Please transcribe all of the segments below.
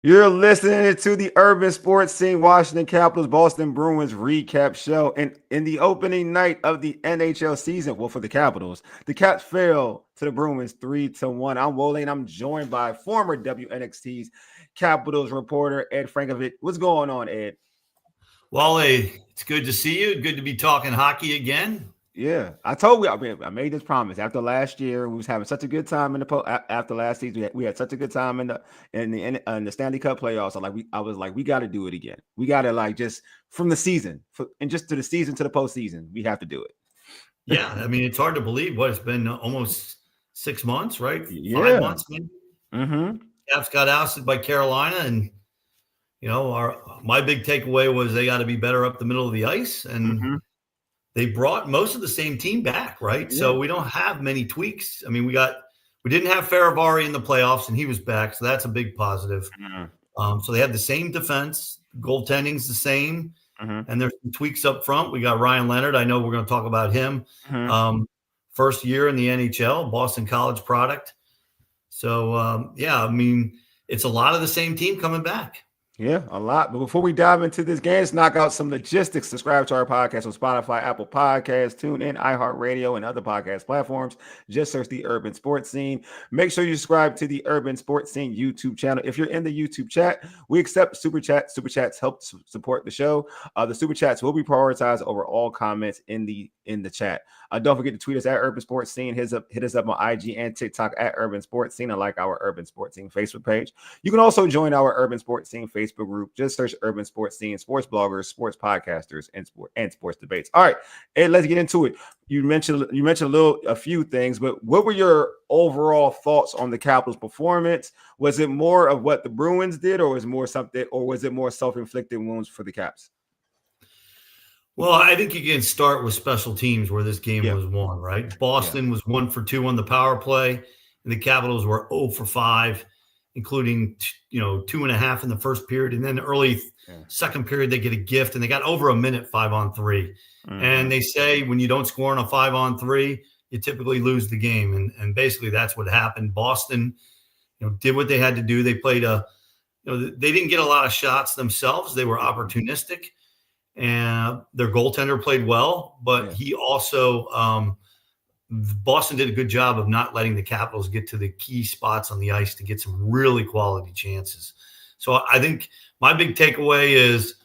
You're listening to the Urban Sports Scene Washington Capitals Boston Bruins recap show. And in the opening night of the NHL season, well, for the Capitals, the Caps fell to the Bruins 3-1. I'm Wole, and I'm joined by former WNXT's Capitals reporter Ed Frankovic. What's going on, Ed? Wole, it's good to see you. Good to be talking hockey again. Yeah, I made this promise after last year. We was having such a good time in the after last season. We had such a good time in the Stanley Cup playoffs. I was like, we got to do it again. We got to just from the season and just to the season to the postseason. We have to do it. Yeah, I mean, it's hard to believe. It's been almost 6 months, right? Yeah. 5 months, maybe. Mm-hmm. Caps got ousted by Carolina, and my big takeaway was they got to be better up the middle of the ice, and they brought most of the same team back, right? Yeah. So we don't have many tweaks. I mean, we didn't have Faravari in the playoffs, and he was back, so that's a big positive. Mm-hmm. So they have the same defense, goaltending's the same, and there's some tweaks up front. We got Ryan Leonard. I know we're going to talk about him. First year in the NHL, Boston College product. So I mean, it's a lot of the same team coming back. Yeah, a lot. But before we dive into this game, let's knock out some logistics. Subscribe to our podcast on Spotify, Apple Podcasts, TuneIn, iHeartRadio, and other podcast platforms. Just search the Urban Sports Scene. Make sure you subscribe to the Urban Sports Scene YouTube channel. If you're in the YouTube chat, we accept super chats. Super chats help support the show. The super chats will be prioritized over all comments in the chat. Don't forget to tweet us at Urban Sports Scene. Hit us up on IG and TikTok at Urban Sports Scene, and like our Urban Sports Scene Facebook page. You can also join our Urban Sports Scene Facebook group. Just search Urban Sports Scene, sports bloggers, sports podcasters, and sports debates. All right, Ed, let's get into it. You mentioned a few things, but what were your overall thoughts on the Capitals' performance? Was it more of what the Bruins did, or was it more self-inflicted wounds for the Caps? Well, I think you can start with special teams where this game was won, right? Boston was 1 for 2 on the power play, and the Capitals were 0 for 5, including 2.5 in the first period, and then early second period they get a gift, and they got over a minute 5-on-3. And they say when you don't score on a 5-on-3, you typically lose the game, and basically that's what happened. Boston, did what they had to do. They played they didn't get a lot of shots themselves. They were opportunistic. And their goaltender played well, but he also Boston did a good job of not letting the Capitals get to the key spots on the ice to get some really quality chances. So I think my big takeaway is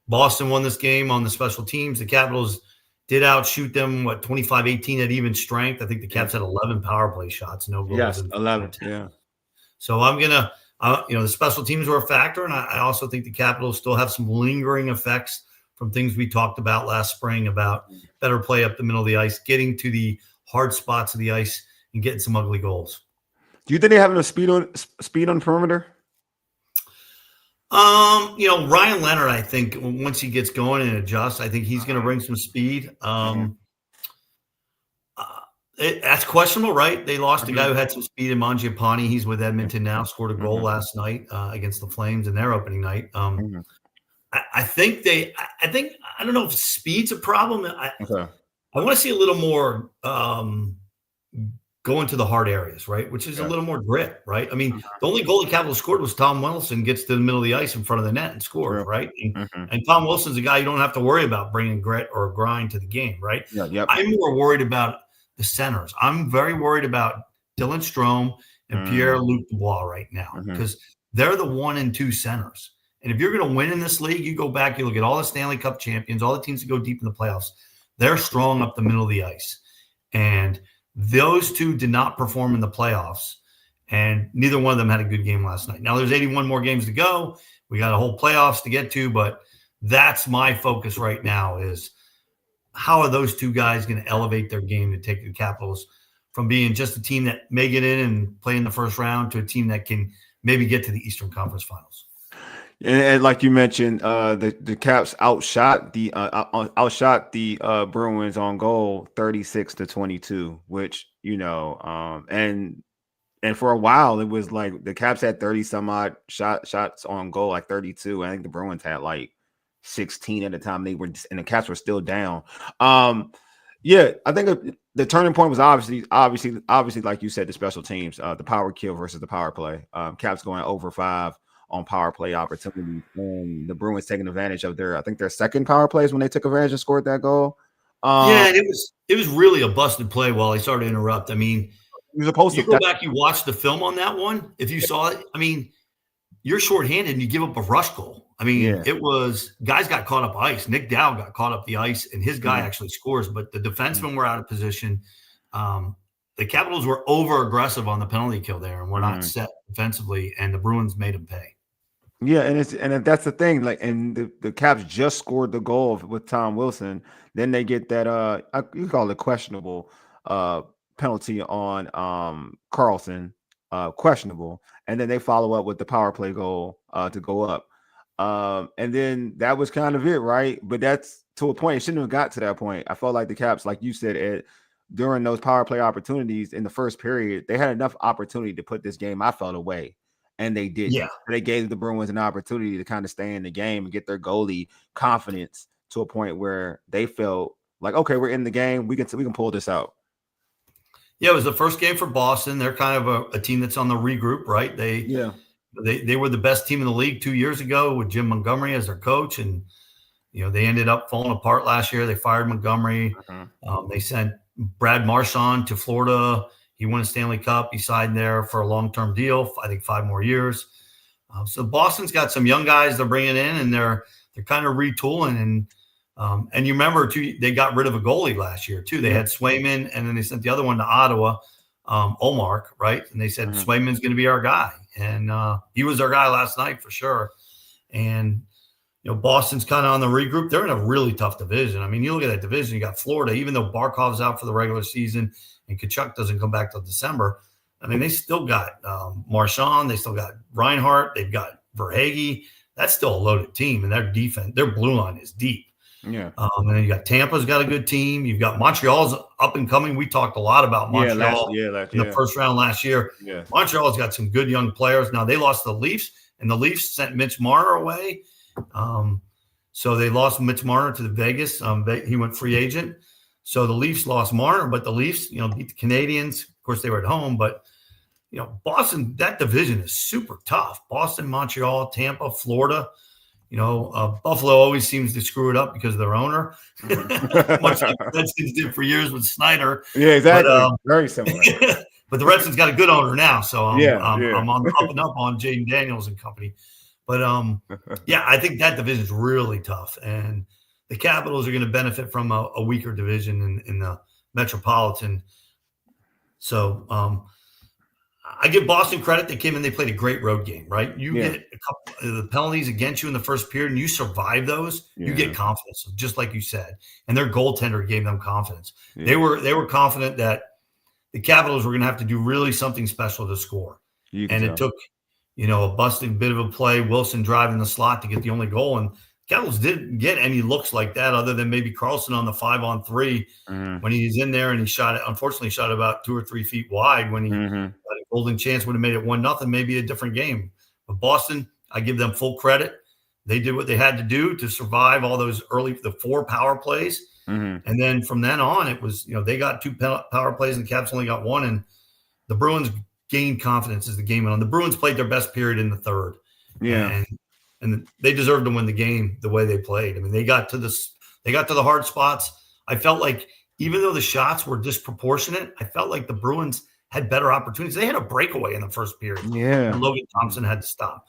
Boston won this game on the special teams. The Capitals did outshoot them, 25-18 at even strength. I think the Caps had 11 power play shots. No goals. Yes, 11. Yeah. So I'm going to, the special teams were a factor, and I also think the Capitals still have some lingering effects from things we talked about last spring about better play up the middle of the ice, getting to the hard spots of the ice, and getting some ugly goals. Do you think they have enough speed on perimeter? Ryan Leonard, I think once he gets going and adjusts, I think he's going to bring some speed. That's questionable, right? They lost a guy who had some speed in Mangiapane. He's with Edmonton now, scored a goal last night against the Flames in their opening night. I don't know if speed's a problem. I want to see a little more go into the hard areas, right? Which is a little more grit, right? I mean, the only goal the Capitals scored was Tom Wilson gets to the middle of the ice in front of the net and scores, right? And Tom Wilson's a guy you don't have to worry about bringing grit or grind to the game, right? I'm more worried about the centers. I'm very worried about Dylan Strome and Pierre-Luc Dubois right now because they're the 1 and 2 centers. And if you're going to win in this league, you go back, you look at all the Stanley Cup champions, all the teams that go deep in the playoffs, they're strong up the middle of the ice. And those two did not perform in the playoffs, and neither one of them had a good game last night. Now, there's 81 more games to go. We got a whole playoffs to get to, but that's my focus right now is how are those two guys going to elevate their game to take the Capitals from being just a team that may get in and play in the first round to a team that can maybe get to the Eastern Conference Finals. And like you mentioned, the Caps outshot the Bruins on goal 36-22, which and for a while it was like the Caps had 30 some odd shots on goal, like 32. I think the Bruins had like 16 at the time and the Caps were still down. I think the turning point was obviously like you said, the special teams, the power kill versus the power play. Caps going over 5 on power play opportunities, and the Bruins taking advantage of I think their second power plays when they took advantage and scored that goal. Yeah, and it was really a busted play while he started to interrupt. I mean, you're supposed you to go back, you watch the film on that one. If you saw it, I mean, you're shorthanded and you give up a rush goal. I mean, it was guys got caught up ice. Nick Dow got caught up the ice, and his guy actually scores, but the defensemen were out of position. The Capitals were over aggressive on the penalty kill there and were not set defensively, and the Bruins made them pay. Yeah, and that's the thing. Like, and the Caps just scored the goal with Tom Wilson. Then they get that you call it questionable penalty on Carlson, questionable, and then they follow up with the power play goal to go up. And then that was kind of it, right? But that's to a point. It shouldn't have got to that point. I felt like the Caps, like you said, Ed, during those power play opportunities in the first period, they had enough opportunity to put this game, I felt, away. And they didn't. Yeah. They gave the Bruins an opportunity to kind of stay in the game and get their goalie confidence to a point where they felt like, okay, we're in the game. We can pull this out. Yeah, it was the first game for Boston. They're kind of a team that's on the regroup, right? They were the best team in the league 2 years ago with Jim Montgomery as their coach, and they ended up falling apart last year. They fired Montgomery. They sent Brad Marchand to Florida. He won a Stanley Cup. He signed there for a long-term deal, I think 5 more years. So Boston's got some young guys they're bringing in, and they're kind of retooling. And you remember, too, they got rid of a goalie last year, too. They had Swayman, and then they sent the other one to Ottawa, Olmark, right? And they said, Swayman's going to be our guy. And he was our guy last night for sure. And, Boston's kind of on the regroup. They're in a really tough division. I mean, you look at that division, you got Florida, even though Barkov's out for the regular season and Tkachuk doesn't come back till December. I mean, they still got Marchand. They still got Reinhart. They've got Verhaeghe. That's still a loaded team, and their defense, their blue line is deep. Yeah. And then you got Tampa's got a good team. You've got Montreal's up and coming. We talked a lot about Montreal in the first round last year. Yeah. Montreal's got some good young players. Now, they lost the Leafs, and the Leafs sent Mitch Marner away. So they lost Mitch Marner to the Vegas. He went free agent. So the Leafs lost Marner, but the Leafs, beat the Canadians. Of course, they were at home, but Boston, that division is super tough. Boston, Montreal, Tampa, Florida. Buffalo always seems to screw it up because of their owner, much like the Redskins did for years with Snyder. Yeah, exactly. But, very similar. But the Redskins got a good owner now, so I'm on the up and up on Jaden Daniels and company. But I think that division is really tough, and the Capitals are going to benefit from a weaker division in the Metropolitan. So I give Boston credit. They came in, they played a great road game, right? You get a couple of the penalties against you in the first period, and you survive those, you get confidence, just like you said. And their goaltender gave them confidence. Yeah. They were confident that the Capitals were going to have to do really something special to score. And it took, a busting bit of a play, Wilson driving the slot to get the only goal. And Capitals didn't get any looks like that other than maybe Carlson on the 5-on-3 when he's in there, and he unfortunately shot about 2 or 3 feet wide when he had a golden chance, would have made it 1-0, maybe a different game. But Boston, I give them full credit. They did what they had to do to survive all those the 4 power plays. And then from then on, it was, they got 2 power plays and the Caps only got 1. And the Bruins gained confidence as the game went on. The Bruins played their best period in the third. Yeah. And they deserved to win the game the way they played. I mean, they got to the hard spots. I felt like even though the shots were disproportionate, I felt like the Bruins had better opportunities. They had a breakaway in the first period. Yeah. And Logan Thompson had to stop.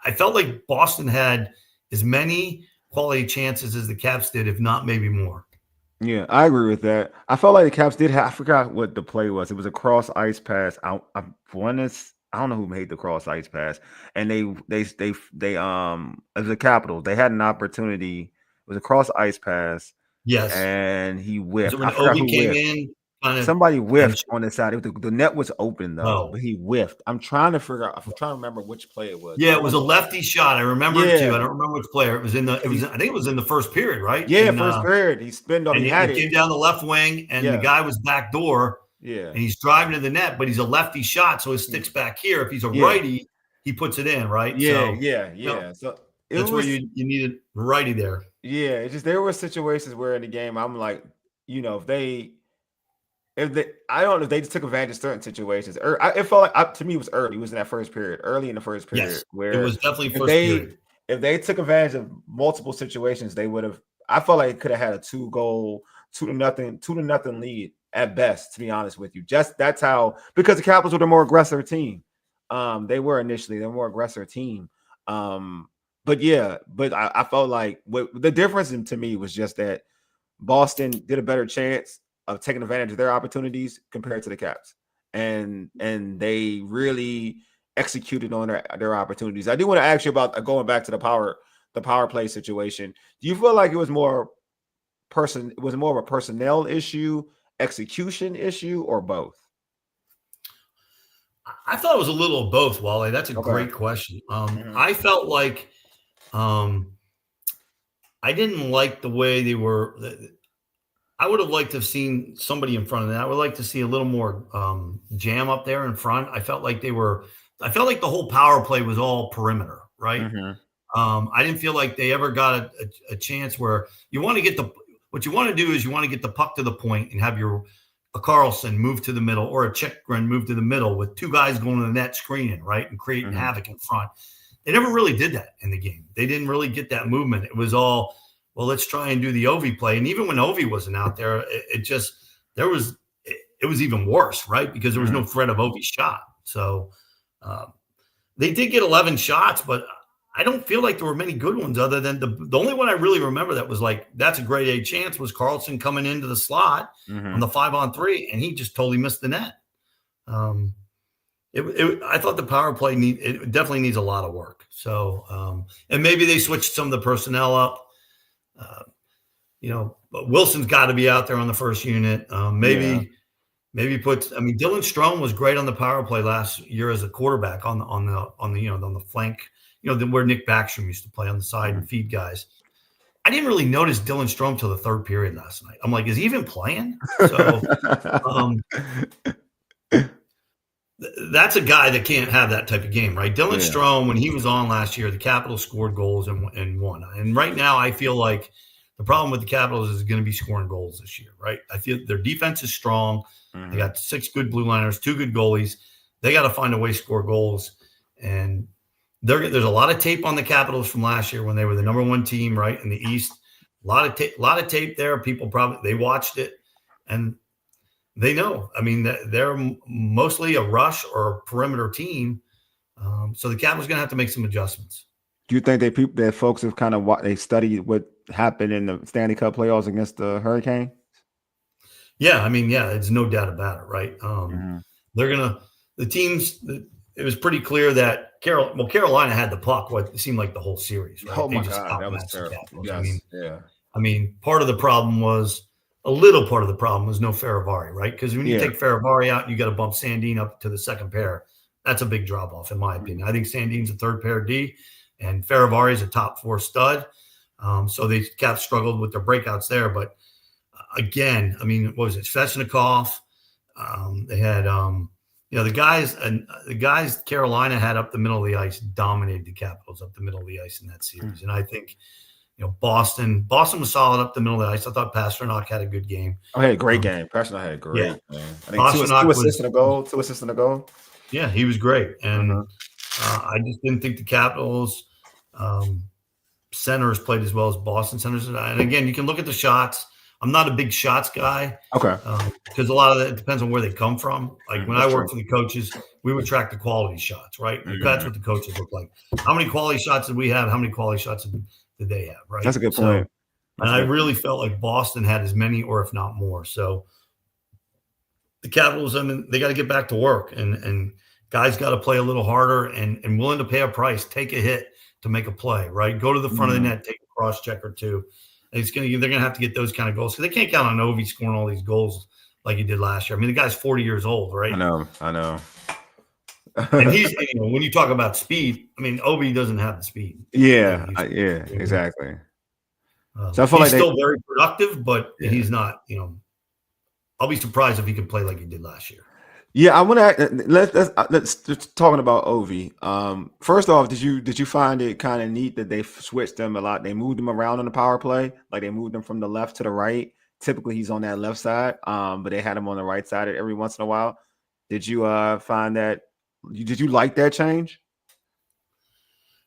I felt like Boston had as many quality chances as the Caps did, if not maybe more. Yeah, I agree with that. I felt like the Caps did have, I forgot what the play was. It was a cross ice pass. I don't know who made the cross ice pass. And they as the Capitals, they had an opportunity. It was a cross ice pass. Yes. And he whiffed. When Obi came in. Somebody whiffed on the side. The net was open though, but he whiffed. I'm trying to remember which play it was. Yeah, it was a lefty shot. I remember it too. I don't remember which player. I think it was in the first period, right? Yeah, first period. He spinned on. He came down the left wing, and the guy was back door. Yeah, and he's driving to the net, but he's a lefty shot, so his stick's back here. If he's a righty, he puts it in, right? Yeah. So that's where you needed righty there. Yeah, it's just there were situations where in the game I'm like, if they I don't know if they just took advantage of certain situations. It felt like to me it was early. It was in that first period, early in the first period, Yes, it where was definitely if first period. they took advantage of multiple situations, they would have. I felt like it could have had a 2-0 lead at best. To be honest with you, just that's how, because the Capitals were the more aggressive team. They were initially the more aggressive team. But I felt like the difference to me was just that Boston did a better chance of taking advantage of their opportunities compared to the Caps, and they really executed on their opportunities. I do want to ask you about going back to the power play situation. Do you feel like it was more of a personnel issue, execution issue, or both? I thought it was a little of both, Wale. That's a Okay. great question. I felt like I didn't like the way they were. I would have liked to have seen somebody in front of that. I would like to see a little more jam up there in front. I felt like the whole power play was all perimeter, right? I didn't feel like they ever got a chance where you want to get what you want to do is you want to get the puck to the point and have a Carlson move to the middle or a Chikrin move to the middle with two guys going to the net screening, right, and creating havoc in front. They never really did that in the game. They didn't really get that movement. It was all, well, let's try and do the Ovi play. And even when Ovi wasn't out there, it was even worse, right? Because there was no threat of Ovi's shot. So they did get 11 shots, but I don't feel like there were many good ones other than the only one I really remember that was like, that's a grade A chance was Carlson coming into the slot on the 5-on-3, and he just totally missed the net. I thought the power play it definitely needs a lot of work. So, and maybe they switched some of the personnel up. But Wilson's got to be out there on the first unit. Maybe Dylan Strome was great on the power play last year as a quarterback on the flank, where Nick Backstrom used to play on the side and feed guys. I didn't really notice Dylan Strome till the third period last night. I'm like, is he even playing? So, that's a guy that can't have that type of game, right? Dylan Strome, when he was on last year, the Capitals scored goals and won. And right now, I feel like the problem with the Capitals is going to be scoring goals this year, right? I feel their defense is strong. They got 6 good blue liners, 2 good goalies. They got to find a way to score goals. And there's a lot of tape on the Capitals from last year when they were the number 1 team, right, in the East. A lot of tape there. People they watched it, and they know. I mean, they're mostly a rush or a perimeter team. So the Capitals going to have to make some adjustments. Do you think that folks have kind of they studied what happened in the Stanley Cup playoffs against the Hurricane? Yeah, it's no doubt about it, right? The teams. It was pretty clear that Carolina had the puck. What seemed like the whole series, right? Oh my God, that was terrible. Yes. Part of the problem was. A little part of the problem was no Faravari, right? Because when you take Faravari out, you got to bump Sandin up to the second pair. That's a big drop off, in my opinion. I think Sandin's a third pair D, and Faravari is a top 4 stud. So the Caps struggled with their breakouts there. But again, what was it? Svechnikov. They had the guys Carolina had up the middle of the ice dominated the Capitals up the middle of the ice in that series, and I think. Boston was solid up the middle of the ice. I thought Pastrnak had a good game. Oh, he had a great game. Pastrnak had a great game. I think Pastrnak 2 assists and a goal. 2 assists and a goal. Yeah, he was great. And I just didn't think the Capitals centers played as well as Boston centers. And again, you can look at the shots. I'm not a big shots guy. Okay. Because a lot of that depends on where they come from. Like when I worked for the coaches, we would track the quality shots, right? That's what the coaches look like. How many quality shots did we have? How many quality shots did they have, right? That's a good point. And I really felt like Boston had as many or if not more. So the Capitals, they got to get back to work and guys got to play a little harder and willing to pay a price, take a hit to make a play, right? Go to the front of the net, take a cross check or two. And they're going to have to get those kind of goals because they can't count on Ovi scoring all these goals like he did last year. The guy's 40 years old, right? I know. And he's, when you talk about speed, Ovi doesn't have the speed. Yeah, exactly. So I feel he's still very productive, but he's not. I'll be surprised if he could play like he did last year. Yeah, I want to let's just talking about Ovi. First off, did you find it kind of neat that they switched them a lot? They moved them around on the power play, like they moved them from the left to the right typically he's on that left side, but they had him on the right side every once in a while. Did you find that? Did you like that change?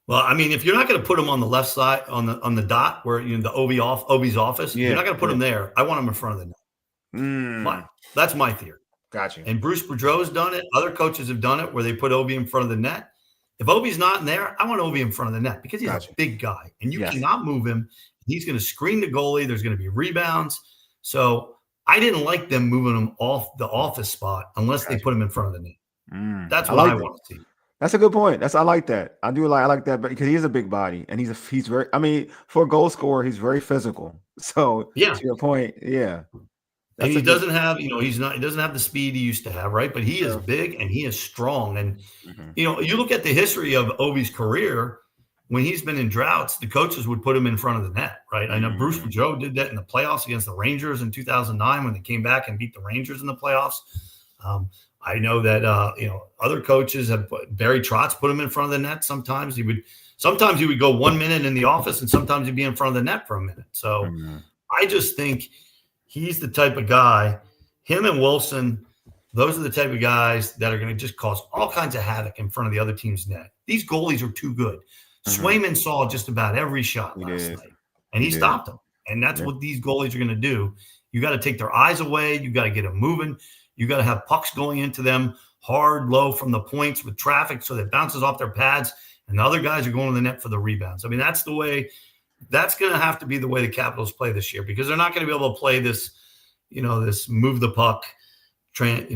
Well, I mean, if you're not going to put him on the left side on the dot where the Ovi's office, you're not going to put him there. I want him in front of the net. That's my theory. Gotcha. And Bruce Boudreau's done it. Other coaches have done it where they put Ovi in front of the net. If Ovi's not in there, I want Ovi in front of the net because he's a big guy, and you cannot move him. He's going to screen the goalie. There's going to be rebounds. So I didn't like them moving him off the office spot unless they put him in front of the net. That's what I want to see. That's a good point. I like that. I like that because he is a big body and he's very. I mean, for a goal scorer, he's very physical. So to your point, and he doesn't have, he doesn't have the speed he used to have, right? But he is big and he is strong. And you look at the history of Ovi's career. When he's been in droughts, the coaches would put him in front of the net, right? I know Bruce Boudreau did that in the playoffs against the Rangers in 2009 when they came back and beat the Rangers in the playoffs. I know that other coaches have Barry Trotz put him in front of the net. Sometimes he would go 1 minute in the office, and sometimes he'd be in front of the net for a minute. So I just think he's the type of guy. Him and Wilson, those are the type of guys that are going to just cause all kinds of havoc in front of the other team's net. These goalies are too good. Swayman saw just about every shot last night, and he stopped them. And that's what these goalies are going to do. You got to take their eyes away. You got to get them moving. You got to have pucks going into them hard, low from the points with traffic so that it bounces off their pads, and the other guys are going to the net for the rebounds. I mean, that's the way – that's going to have to be the way the Capitals play this year because they're not going to be able to play this, this move the puck, not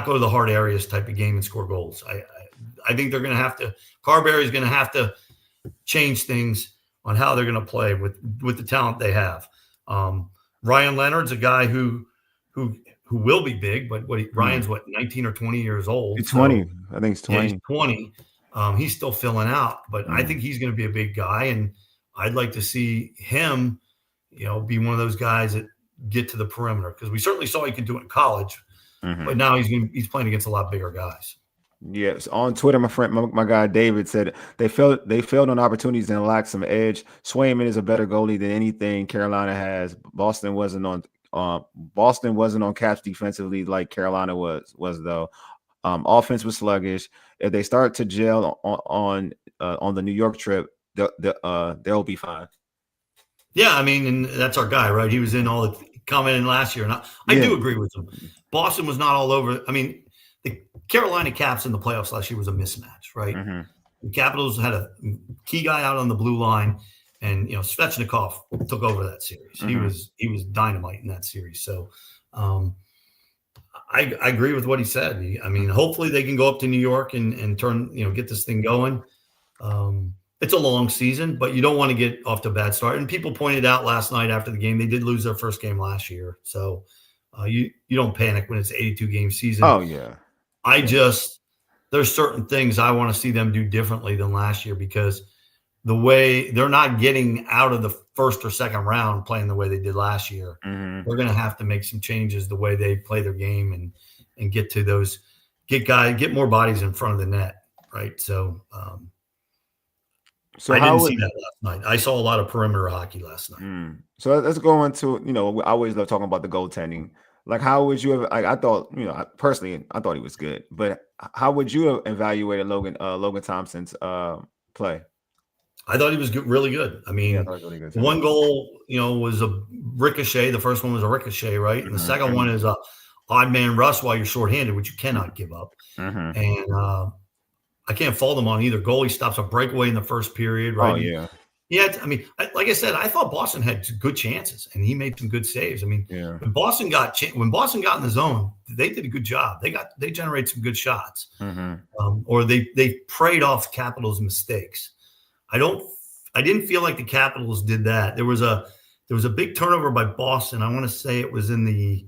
go to the hard areas type of game and score goals. I think they're going to have to – Carberry's going to have to change things on how they're going to play with the talent they have. Ryan Leonard's a guy who will be big, but Ryan's 19 or 20 years old. He's 20. I think he's 20. Yeah, he's 20. He's still filling out, but I think he's going to be a big guy, and I'd like to see him, be one of those guys that get to the perimeter because we certainly saw he could do it in college, but now he's playing against a lot bigger guys. Yes, on Twitter, my guy David said they failed on opportunities and lacked some edge. Swayman is a better goalie than anything Carolina has. Boston wasn't on Caps defensively like Carolina was though. Offense was sluggish. If they start to gel on the New York trip, they'll be fine. Yeah, I mean, and that's our guy, right? He was in all the commenting last year, and I do agree with him. Boston was not all over. I mean, the Carolina Caps in the playoffs last year was a mismatch, right? The Capitals had a key guy out on the blue line, and Svechnikov took over that series. He was dynamite in that series. So I agree with what he said. I mean, hopefully they can go up to New York and turn, get this thing going. It's a long season, but you don't want to get off to a bad start. And people pointed out last night after the game, they did lose their first game last year. So you don't panic when it's an 82-game season. Oh, yeah. There's certain things I want to see them do differently than last year because the way they're not getting out of the first or second round playing the way they did last year. They're going to have to make some changes the way they play their game and get to those, get more bodies in front of the net. Right. So I didn't see that last night. I saw a lot of perimeter hockey last night. So let's go into, I always love talking about the goaltending. Like, how would you have? I thought, personally, I thought he was good. But how would you have evaluated Logan Thompson's play? I thought he was really good. I mean, really good one goal, was a ricochet. The first one was a ricochet, right? And the second one is a odd man rush while you're shorthanded, which you cannot give up. And I can't fault him on either goal. He stops a breakaway in the first period, right? Oh yeah. Yeah, I mean, like I said, I thought Boston had good chances, and he made some good saves. I mean, when Boston got in the zone, they did a good job. They generated some good shots, or they preyed off Capitals' mistakes. I didn't feel like the Capitals did that. There was a big turnover by Boston. I want to say it was in the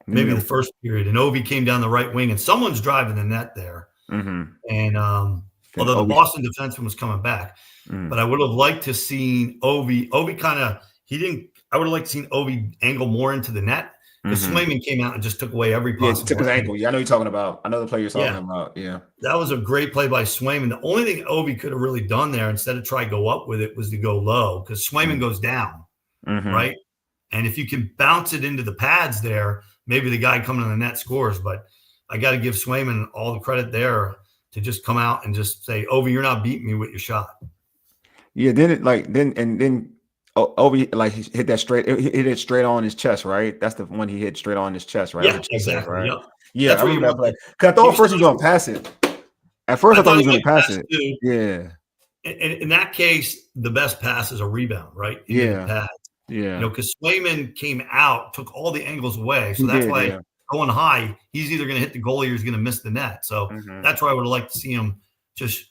the first period, and Ovi came down the right wing, and someone's driving the net there, and although the Boston defenseman was coming back. But I would have liked to seen Ovi. I would have liked to seen Ovi angle more into the net because Swayman came out and just took away every possible. Yeah, took his ankle. Yeah, I know you're talking about. I know the play you're talking about. Yeah, that was a great play by Swayman. The only thing Ovi could have really done there instead of try to go up with it was to go low because Swayman goes down, right? And if you can bounce it into the pads there, maybe the guy coming to the net scores. But I got to give Swayman all the credit there to just come out and just say, Ovi, you're not beating me with your shot. Yeah, then Ovi like he hit that straight. He hit it straight on his chest, right? That's the one he hit straight on his chest, right? Yeah, exactly. Right? Yep. Yeah, I remember that play. Because I thought first he was going to pass it. At first, I thought he was going to pass it. Too. Yeah. In that case, the best pass is a rebound, right? Into the pads. Yeah. Because Swayman came out, took all the angles away. So that's why going high, he's either going to hit the goalie or he's going to miss the net. So that's why I would have liked to see him just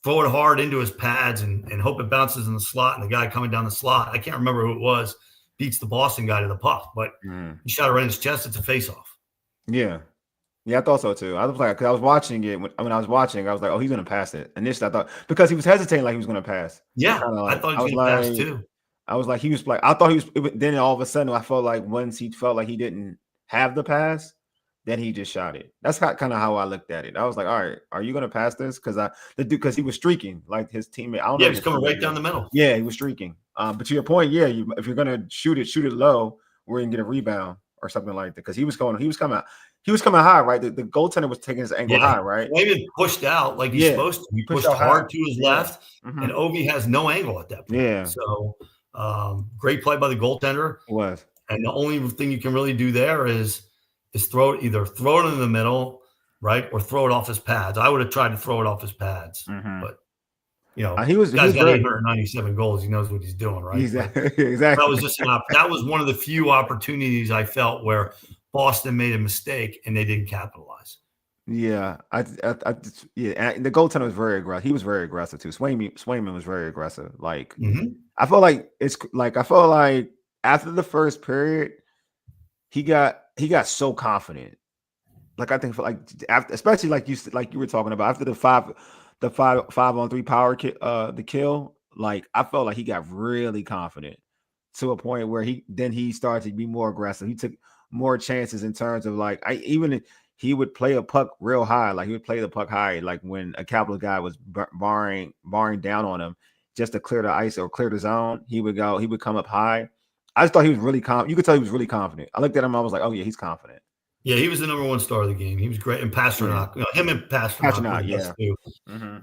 throw it hard into his pads and hope it bounces in the slot. And the guy coming down the slot, I can't remember who it was, beats the Boston guy to the puck. But he shot it right in his chest. It's a face-off. Yeah. Yeah, I thought so too. I was like, because I was watching it. When I was watching, I was like, oh, he's going to pass it. Initially, I thought, because he was hesitating like he was going to pass. Yeah, I thought he was going to pass too. I was like, I thought he was, then all of a sudden, I felt like once he felt like he didn't have the pass, then he just shot it. That's kind of how I looked at it. I was like, all right, are you going to pass this? Because he was streaking like his teammate. I don't know. Yeah, he was coming right down the middle. Yeah, he was streaking. But to your point, yeah, if you're going to shoot it low where you can get a rebound or something like that. Because he was coming high, right? The goaltender was taking his angle high, right? Swayman pushed out like he's supposed to. He pushed hard to his left, and Ovi has no angle at that point. Yeah. So great play by the goaltender. It was. And the only thing you can really do there is throw it in the middle, right, or throw it off his pads. I would have tried to throw it off his pads, but he was got 897 goals. He knows what he's doing, right? Exactly. That was just that was one of the few opportunities I felt where Boston made a mistake and they didn't capitalize. Yeah, and the goaltender was very aggressive. He was very aggressive too. Swayman was very aggressive. Like I felt like after the first period, he got so confident. Like I think after, especially like you were talking about after the 5-on-3 power the kill. Like I felt like he got really confident to a point where he started to be more aggressive. He took more chances in terms of like he would play a puck real high. Like he would play the puck high. Like when a Capitals guy was barring down on him just to clear the ice or clear the zone, he would come up high. I just thought he was really confident. You could tell he was really confident. I looked at him. I was like, oh yeah, he's confident. Yeah, he was the number one star of the game. He was great. And Pastrnak, him and Pastrnak yeah. Too.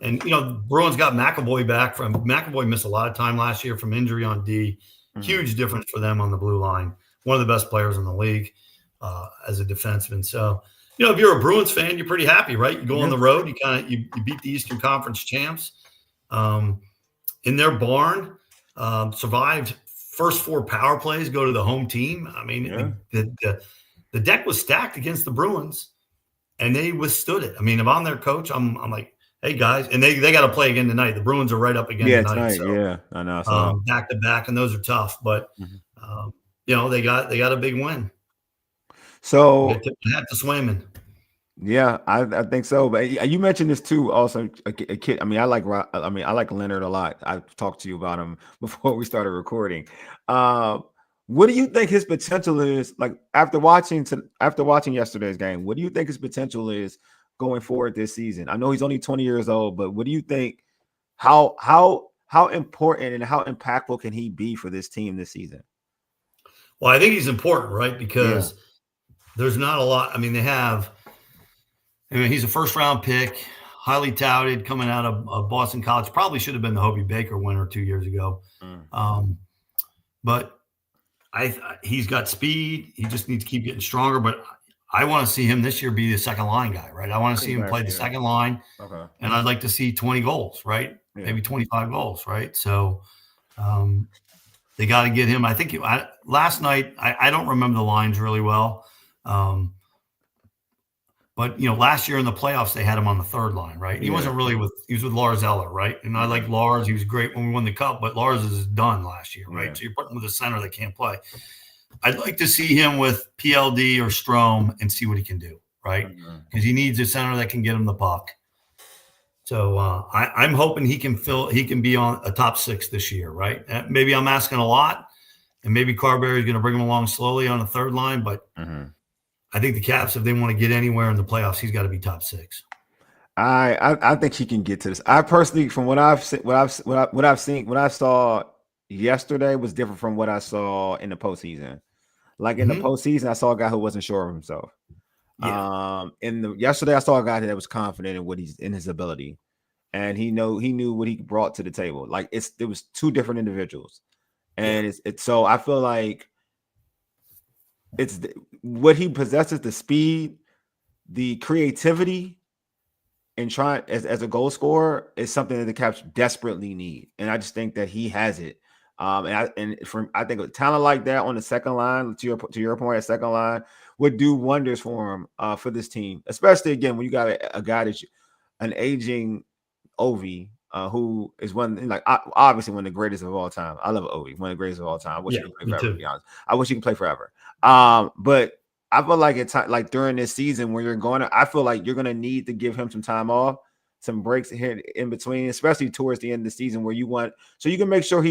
And Bruins got McAvoy back McAvoy missed a lot of time last year from injury on D. Huge difference for them on the blue line. One of the best players in the league as a defenseman. So, if you're a Bruins fan, you're pretty happy, right? You go on the road, you beat the Eastern Conference champs in their barn, survived first 4 power plays, go to the home team. I mean, the deck was stacked against the Bruins, and they withstood it. I mean, if I'm their coach, I'm like, hey guys, and they got to play again tonight. The Bruins are right up again tonight. So, I know. Back to back, and those are tough, but they got a big win. So hat to Swayman. Yeah, I think so. But you mentioned this too. Also, a kid. I like Leonard a lot. I've talked to you about him before we started recording. What do you think his potential is? Like after watching yesterday's game, what do you think his potential is going forward this season? I know he's only 20 years old, but what do you think? How important and how impactful can he be for this team this season? Well, I think he's important, right? Because there's not a lot. I mean, he's a first-round pick, highly touted, coming out of Boston College. Probably should have been the Hobie Baker winner 2 years ago. But he's got speed. He just needs to keep getting stronger. But I want to see him this year be the second line guy, right? I want to see him play the second line. Okay. And I'd like to see 20 goals, right? Yeah. Maybe 25 goals, right? So they got to get him. I think last night, I don't remember the lines really well. But last year in the playoffs, they had him on the third line, right? He wasn't really he was with Lars Eller, right? And I like Lars. He was great when we won the cup, but Lars is done last year, right? Yeah. So you're putting him with a center that can't play. I'd like to see him with PLD or Strome and see what he can do, right? Because he needs a center that can get him the puck. So I'm hoping he can be on a top 6 this year, right? Maybe I'm asking a lot, and maybe Carberry's going to bring him along slowly on the third line, but I think the Caps, if they want to get anywhere in the playoffs, he's got to be top 6. I think he can get to this. I personally, from what I saw yesterday was different from what I saw in the postseason. Like in the postseason, I saw a guy who wasn't sure of himself. Yeah. Yesterday, I saw a guy that was confident in what he's in his ability, and he knew what he brought to the table. Like there was two different individuals, and so I feel like what he possesses: the speed, the creativity, and trying as a goal scorer is something that the Caps desperately need, and I just think that he has it. I think a talent like that on the second line, to your point, a second line would do wonders for him for this team, especially again when you got a guy that's an aging Ovi, who is obviously one of the greatest of all time. I love Ovi, one of the greatest of all time. I wish he could play forever. To be honest, I wish he could play forever. But I feel like it's like during this season where I feel like you're gonna need to give him some time off, some breaks here in between, especially towards the end of the season where so you can make sure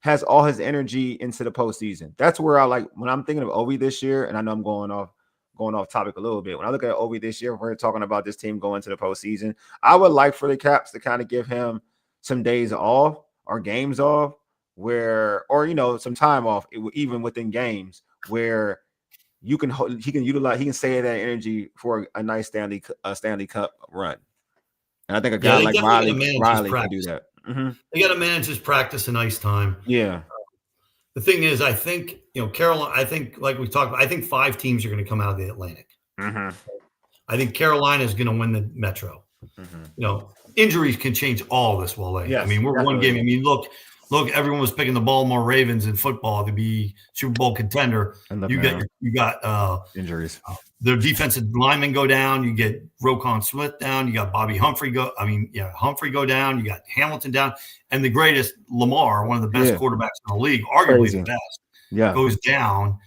has all his energy into the postseason. That's where when I'm thinking of Ovi this year, and I know I'm going off topic a little bit. When I look at Ovi this year, we're talking about this team going to the postseason. I would like for the Caps to kind of give him some days off or games off some time off, even within games where he can save that energy for a nice Stanley Cup run. And I think a guy like Riley can do that. Mm-hmm. They got to manage his practice and ice time. Yeah. The thing is, I think, Carolina, I think like we talked about, I think 5 teams are going to come out of the Atlantic. Mm-hmm. I think Carolina is going to win the Metro. Mm-hmm. Injuries can change all this, Wole. Yes, I mean, we're one game. I mean, look, everyone was picking the Baltimore Ravens in football to be Super Bowl contender. You got injuries. Their defensive linemen go down. You get Roquan Smith down. You got Bobby Humphrey Humphrey go down. You got Hamilton down, and the greatest Lamar, one of the best quarterbacks in the league, arguably the best, goes down,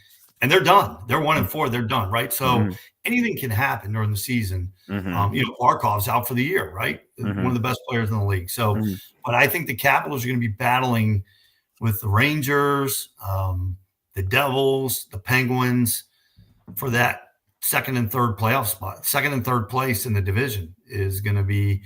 and they're done. They're 1-4. They're done, right? So anything can happen during the season. Barkov's out for the year, right? One of the best players in the league. So, but I think the Capitals are going to be battling with the Rangers, the Devils, the Penguins for that second and third playoff spot. Second and third place in the division is going to be,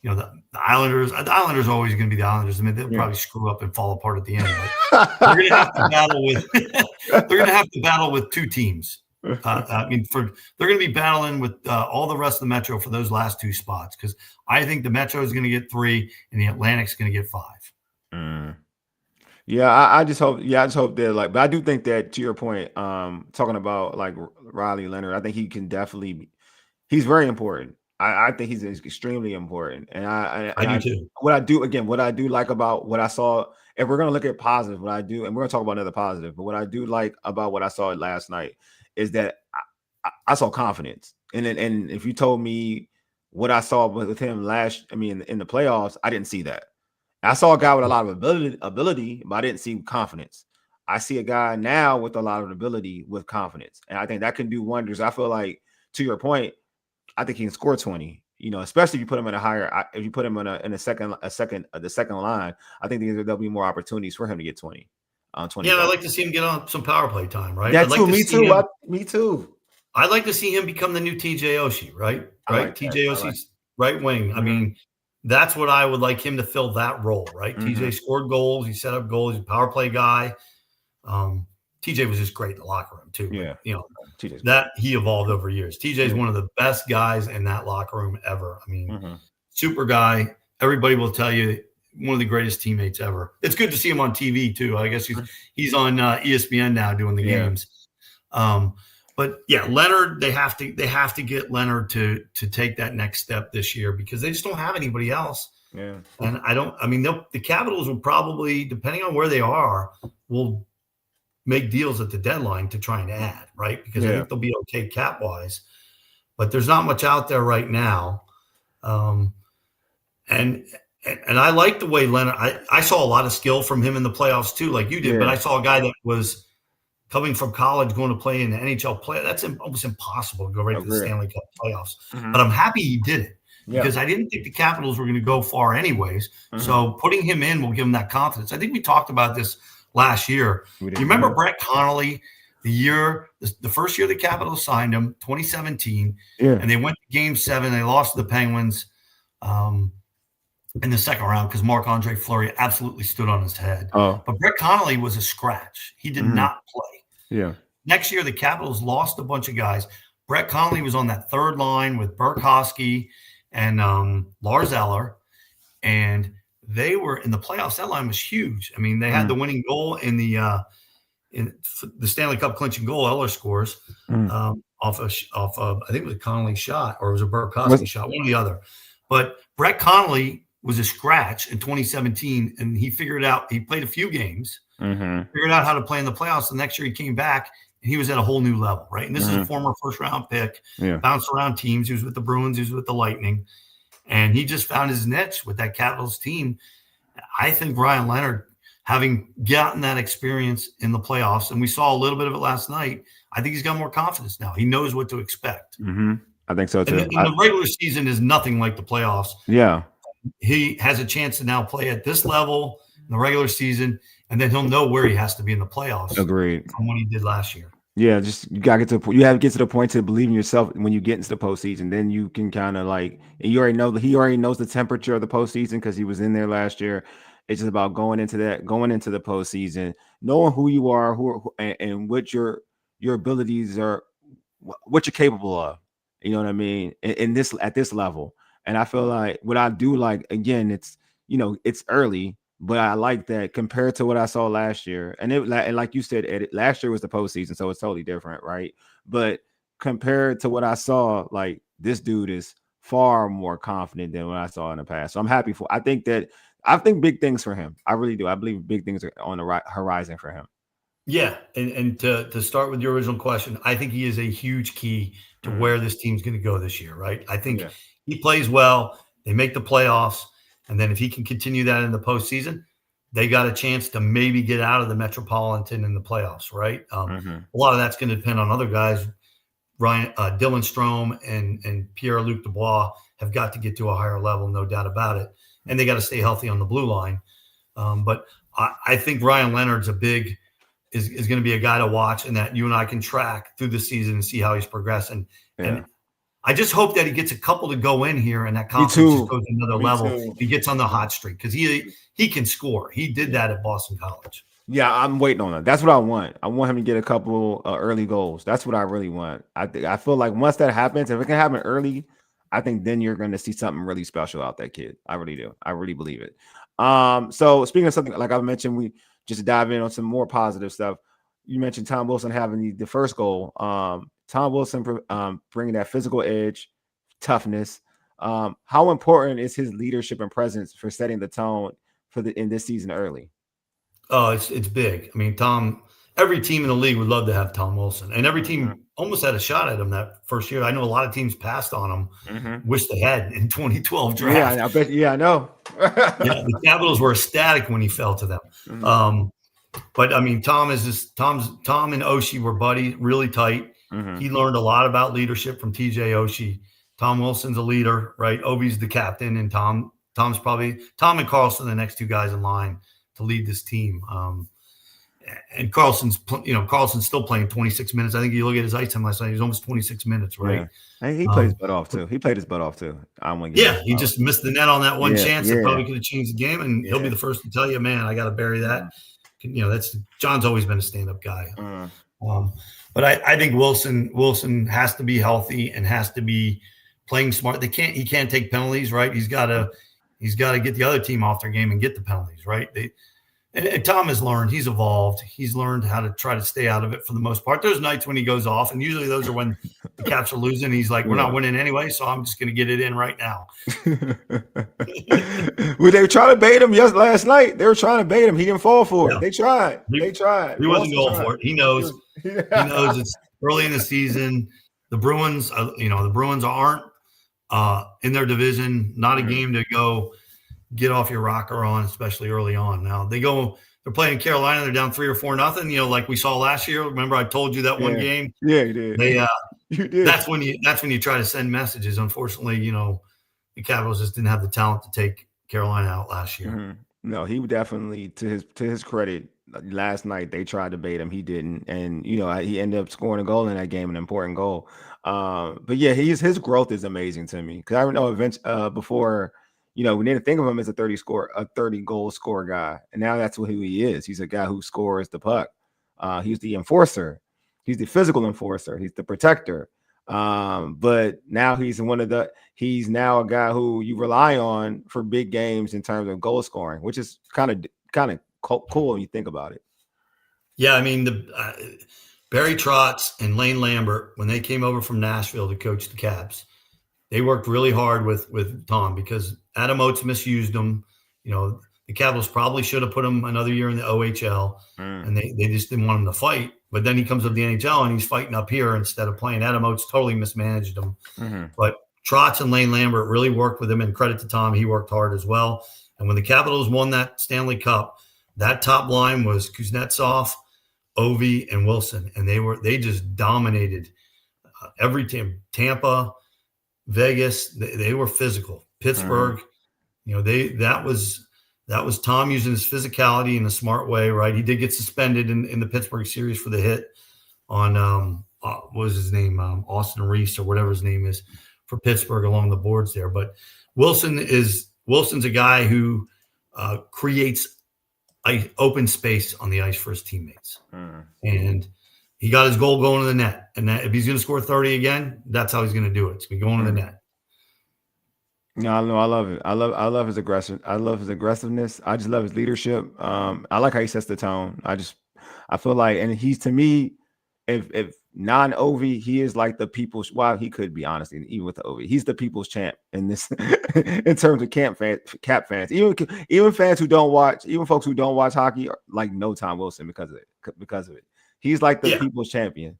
the Islanders. The Islanders are always going to be the Islanders. I mean, they'll probably screw up and fall apart at the end. But they're going to have to battle with. They're going to have to battle with 2 teams. They're going to be battling with all the rest of the Metro for those last 2 spots, because I think the Metro is going to get 3 and the Atlantic's going to get 5. Yeah, I just hope. Yeah, I just hope they're but I do think that, to your point, talking about like Riley Leonard, I think he can definitely. He's very important. I think he's extremely important, and I do too. What I do like about what I saw, if we're gonna look at positive, what I do, and we're gonna talk about another positive, but what I do like about what I saw last night is that I saw confidence, and if you told me what I saw with him in the playoffs, I didn't see that. I saw a guy with a lot of ability, but I didn't see confidence. I see a guy now with a lot of ability with confidence, and I think that can do wonders. I feel like, to your point, I think he can score 20. Especially if you put him in if you put him in the second line, I think there'll be more opportunities for him to get 20. 20. Yeah, I'd like to see him get on some power play time, right? Yeah, me too. I'd like to see him become the new TJ Oshie, right? TJ Oshie's right wing. I mean, that's what I would like him to fill that role, right? TJ scored goals. He set up goals. He's a power play guy. TJ was just great in the locker room too. Yeah. But, that he evolved over years. TJ is one of the best guys in that locker room ever. I mean, super guy. Everybody will tell you, one of the greatest teammates ever. It's good to see him on TV too. I guess he's on ESPN now doing the games. But yeah, Leonard, they have to get Leonard to take that next step this year, because they just don't have anybody else. Yeah. And the Capitals will probably, depending on where they are, will make deals at the deadline to try and add, right? Because I think they'll be okay cap wise, but there's not much out there right now. And I like the way Leonard, I saw a lot of skill from him in the playoffs too, like you did, but I saw a guy that was coming from college, going to play in the NHL play. That's almost impossible to go right to the Stanley Cup playoffs. But I'm happy he did it, because I didn't think the Capitals were going to go far anyways. So putting him in will give him that confidence. I think we talked about this last year. You remember Brett Connolly, the first year the Capitals signed him, 2017, and they went to Game 7. They lost to the Penguins. in the second round because Marc-Andre Fleury absolutely stood on his head. Oh, But Brett Connolly was a scratch. He did not play. yeah. Next year, the Capitals lost a bunch of guys. Brett Connolly was on that third line with Burkowski and Lars Eller, and they were in the playoffs. That line was huge. I mean, they had the winning goal in the Stanley Cup clinching goal. Eller scores off of I think it was a Connolly shot or it was a Burkowski shot, one or the other. But Brett Connolly was a scratch in 2017, and he figured out. He played a few games, figured out how to play in the playoffs. The next year, he came back. He was at a whole new level, right? And this is a former first-round pick, bounced around teams. He was with the Bruins. He was with the Lightning. And he just found his niche with that Capitals team. I think Ryan Leonard, having gotten that experience in the playoffs, and we saw a little bit of it last night, I think he's got more confidence now. He knows what to expect. I think so, too. And the regular season is nothing like the playoffs. Yeah. He has a chance to now play at this level in the regular season, and then he'll know where he has to be in the playoffs. Agreed. From what he did last year. Yeah, just you gotta get to you have to get to the point to believe in yourself when you get into the postseason. Then you can kind of like you already know that he already knows the temperature of the postseason because he was in there last year. It's just about going into the postseason, knowing who you are, and what your abilities are, what you're capable of. You know what I mean? In this at this level, and I feel like what I do like again, it's it's early. But I like that compared to what I saw last year, and like you said, Ed, last year was the postseason, so it's totally different, right? But compared to what I saw, like this dude is far more confident than what I saw in the past. So I'm happy for. I think big things for him. I really do. I believe big things are on the horizon for him. Yeah, and to start with your original question, I think he is a huge key to where this team's going to go this year, right? I think he plays well. They make the playoffs. And then if he can continue that in the postseason, they got a chance to maybe get out of the Metropolitan in the playoffs, right? A lot of that's going to depend on other guys. Dylan Strome and Pierre-Luc Dubois have got to get to a higher level, no doubt about it. And they got to stay healthy on the blue line. But I think Ryan Leonard's is going to be a guy to watch, and that you and I can track through the season and see how he's progressing. And I just hope that he gets a couple to go in here and that confidence just goes to another level. He gets on the hot streak because he can score. He did that at Boston College. Yeah, I'm waiting on that. That's what I want. I want him to get a couple early goals. That's what I really want. I feel like once that happens, if it can happen early, I think then you're going to see something really special out that kid. I really do. I really believe it. So speaking of something like I mentioned, we just dive in on some more positive stuff. You mentioned Tom Wilson having the first goal. Tom Wilson bringing that physical edge, toughness. How important is his leadership and presence for setting the tone in this season early? Oh, it's big. I mean, every team in the league would love to have Tom Wilson, and every team almost had a shot at him that first year. I know a lot of teams passed on him, wish they had in 2012 draft. Yeah, I bet. Yeah, I know. The Capitals were ecstatic when he fell to them. But I mean, Tom and Oshie were buddies, really tight. He learned a lot about leadership from TJ Oshie. Tom Wilson's a leader, right? Ovi's the captain, and Tom's probably Tom and Carlson, the next two guys in line to lead this team. And Carlson's still playing 26 minutes. I think you look at his ice time last night; he was almost 26 minutes, right? Yeah. He played his butt off too. He played his butt off too. He just missed the net on that one chance that probably could have changed the game, and he'll be the first to tell you, man, I got to bury that. That's John's always been a stand-up guy. But I think Wilson has to be healthy and has to be playing smart. He can't take penalties, right? He's got to get the other team off their game and get the penalties, right? And Tom has learned. He's evolved. He's learned how to try to stay out of it for the most part. There's nights when he goes off, and usually those are when the Caps are losing. He's like, we're not winning anyway, so I'm just going to get it in right now. Well, they were trying to bait him last night. They were trying to bait him. He didn't fall for it. They tried. He wasn't going for it. He knows. He knows it's early in the season. The Bruins, aren't in their division. Not a game to go get off your rocker on, especially early on. Now they're playing Carolina. They're down 3 or 4-0. Like we saw last year. Remember, I told you that one game. Yeah, you did. You did. That's when you try to send messages. Unfortunately, the Capitals just didn't have the talent to take Carolina out last year. No, he definitely, to his credit, last night they tried to bait him. He didn't, and he ended up scoring a goal in that game, an important goal. But yeah, his growth is amazing to me because I know before. we didn't think of him as a 30 goal scorer guy, and now that's who he is. He's a guy who scores the puck. He's the enforcer. He's the physical enforcer. He's the protector. But now he's now a guy who you rely on for big games in terms of goal scoring, which is kind of cool when you think about it. Yeah, I mean, Barry Trotz and Lane Lambert, when they came over from Nashville to coach the Caps, they worked really hard with Tom because Adam Oates misused him. The Capitals probably should have put him another year in the OHL, and they just didn't want him to fight. But then he comes up to the NHL and he's fighting up here instead of playing. Adam Oates totally mismanaged him. But Trotz and Lane Lambert really worked with him, and credit to Tom, he worked hard as well. And when the Capitals won that Stanley Cup, that top line was Kuznetsov, Ovi, and Wilson, and they just dominated every team. Tampa, Vegas, they were physical. Pittsburgh, that was Tom using his physicality in a smart way, right? He did get suspended in the Pittsburgh series for the hit on what was his name, Austin Reese or whatever his name is for Pittsburgh along the boards there. But Wilson's a guy who creates open space on the ice for his teammates. And he got his goal going to the net. And if he's going to score 30 again, that's how he's going to do it. It's going to be going to the net. No, I love it. I love his aggression. I love his aggressiveness. I just love his leadership. I like how he sets the tone. I feel like, and he's, to me, if non-Ovi, he is like the people's, well, he could be, honestly, even with the Ovi, he's the people's champ in this, in terms of Cap fans, even fans who don't watch, even folks who don't watch hockey, like no Tom Wilson because of it. He's like the people's champion.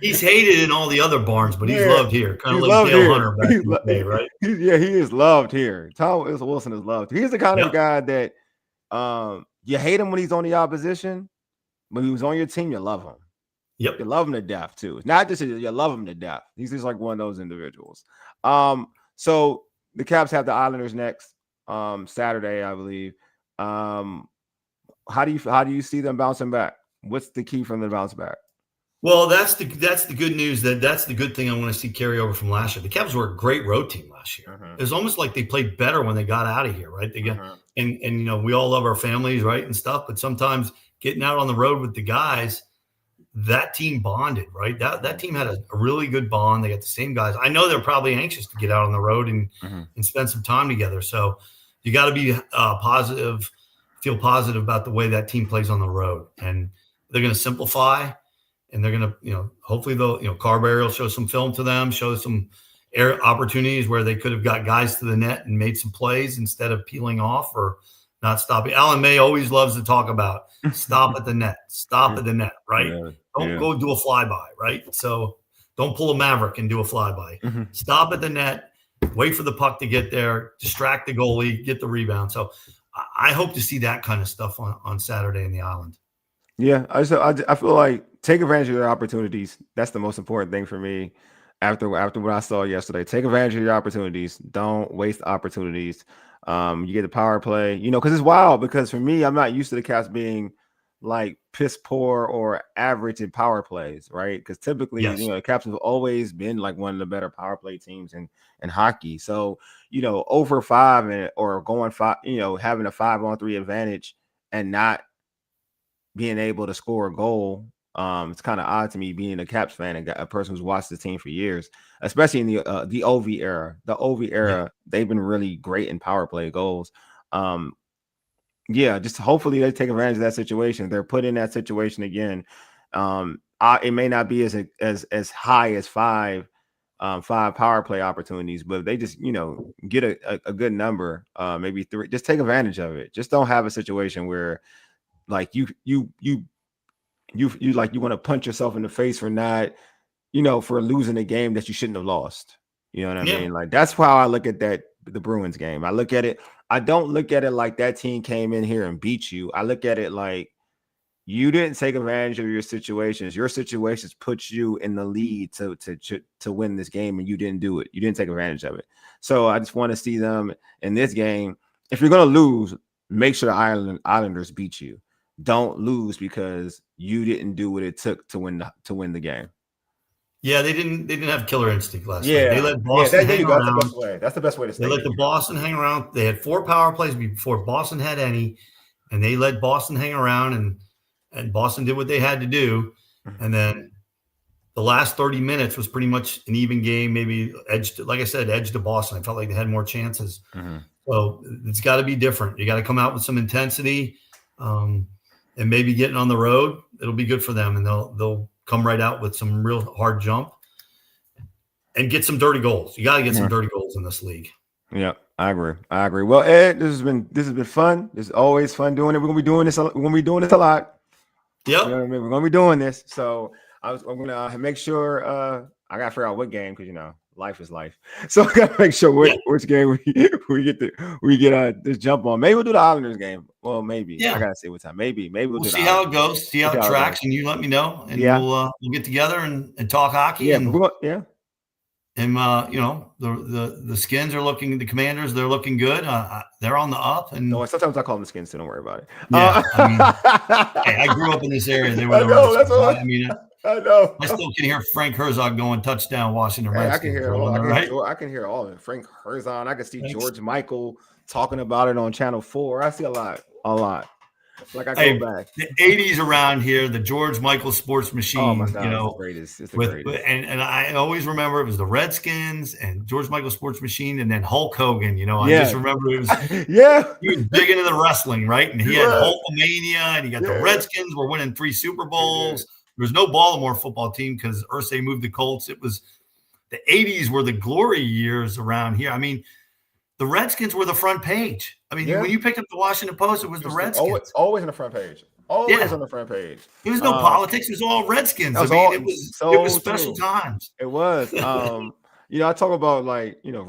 He's hated in all the other barns, but he's loved here. Kind of like Dale Hunter back in the day, right? He is loved here. Tom Wilson is loved. He's the kind of guy that you hate him when he's on the opposition, but when he was on your team, you love him. Yep. You love him to death, too. It's not just you love him to death. He's just like one of those individuals. So the Caps have the Islanders next Saturday, I believe. How do you see them bouncing back? What's the key from the bounce back? Well, that's the good news. That's the good thing I want to see carry over from last year. The Caps were a great road team last year. It was almost like they played better when they got out of here, right? They got, and we all love our families, right, and stuff. But sometimes getting out on the road with the guys, that team bonded, right? That team had a really good bond. They got the same guys. I know they're probably anxious to get out on the road and spend some time together. So you got to be positive. Feel positive about the way that team plays on the road, and they're going to simplify, and they're going to, hopefully Carberry will show some film to them, show some air opportunities where they could have got guys to the net and made some plays instead of peeling off or not stopping. Alan May always loves to talk about stop at the net, right? Don't go do a flyby, right? So don't pull a Maverick and do a flyby. Stop at the net, wait for the puck to get there, distract the goalie, get the rebound. So I hope to see that kind of stuff on Saturday in the Island. Yeah, I feel like take advantage of your opportunities. That's the most important thing for me. After what I saw yesterday, take advantage of your opportunities. Don't waste opportunities. You get the power play, because it's wild. Because for me, I'm not used to the Caps being like piss poor or average in power plays, right? Because typically, the Caps have always been like one of the better power play teams in hockey. So, over 5 or going 5, having a 5-on-3 advantage and not being able to score a goal, it's kind of odd to me being a Caps fan and a person who's watched the team for years, especially in the OV era. The OV era, they've been really great in power play goals. Just hopefully they take advantage of that situation. They're put in that situation again. It may not be as high as 5 power play opportunities, but they just get a good number, maybe 3. Just take advantage of it. Just don't have a situation where like you want to punch yourself in the face for not for losing a game that you shouldn't have lost. You know what I mean? Like that's how I look at the Bruins game. I don't look at it like that team came in here and beat you. I look at it like you didn't take advantage of your situations. Your situations put you in the lead to win this game, and you didn't do it. You didn't take advantage of it. So I just want to see them in this game. If you're going to lose, make sure the Islanders beat you. Don't lose because you didn't do what it took to win the game. Yeah, they didn't have killer instinct last night. Yeah, They let Boston there hang you go. That's the around. best way. That's the best way to They state let it. the Boston hang around. They had 4 power plays before Boston had any, and they let Boston hang around, and Boston did what they had to do. And then the last 30 minutes was pretty much an even game, maybe edged to Boston. I felt like they had more chances. So it's got to be different. You got to come out with some intensity, and maybe getting on the road. It'll be good for them, and they'll come right out with some real hard jump and get some dirty goals. You got to get some dirty goals in this league. Yeah, I agree. Well, Ed, this has been fun. It's always fun doing it. We're gonna be doing this a lot. Yep. You know what I mean? We're gonna be doing this. So I'm gonna make sure I gotta figure out what game, because life is life. So I gotta make sure which game we get this jump on. Maybe we'll do the Islanders game. Well, maybe. Yeah. I gotta see what time. Maybe we'll do see how it goes. See how it tracks, and you let me know, and we'll get together and talk hockey. Yeah. And the Skins are looking. The Commanders, they're looking good. They're on the up. And sometimes I call them the Skins too. Don't worry about it. Yeah, I grew up in this area. They were. I know. I still can hear Frank Herzog going touchdown, Washington Redskins. I can hear it all. I can hear all of it. Frank Herzog. I can see George Michael talking about it on Channel 4. I see a lot. Like I go back. The 80s around here, the George Michael sports machine. Oh my God, it's the greatest. It's the greatest. And I always remember it was the Redskins and George Michael sports machine, and then Hulk Hogan. I just remember it was he was big into the wrestling, right? And he had Hulkamania, and he got the Redskins were winning 3 Super Bowls. There was no Baltimore football team because Irsay moved the Colts. It was the 80s were the glory years around here. I mean, the Redskins were the front page. I mean, when you picked up the Washington Post, it was the Redskins. Always on the front page. Always on the front page. There was no politics. It was all Redskins. It was special times. It was. I talk about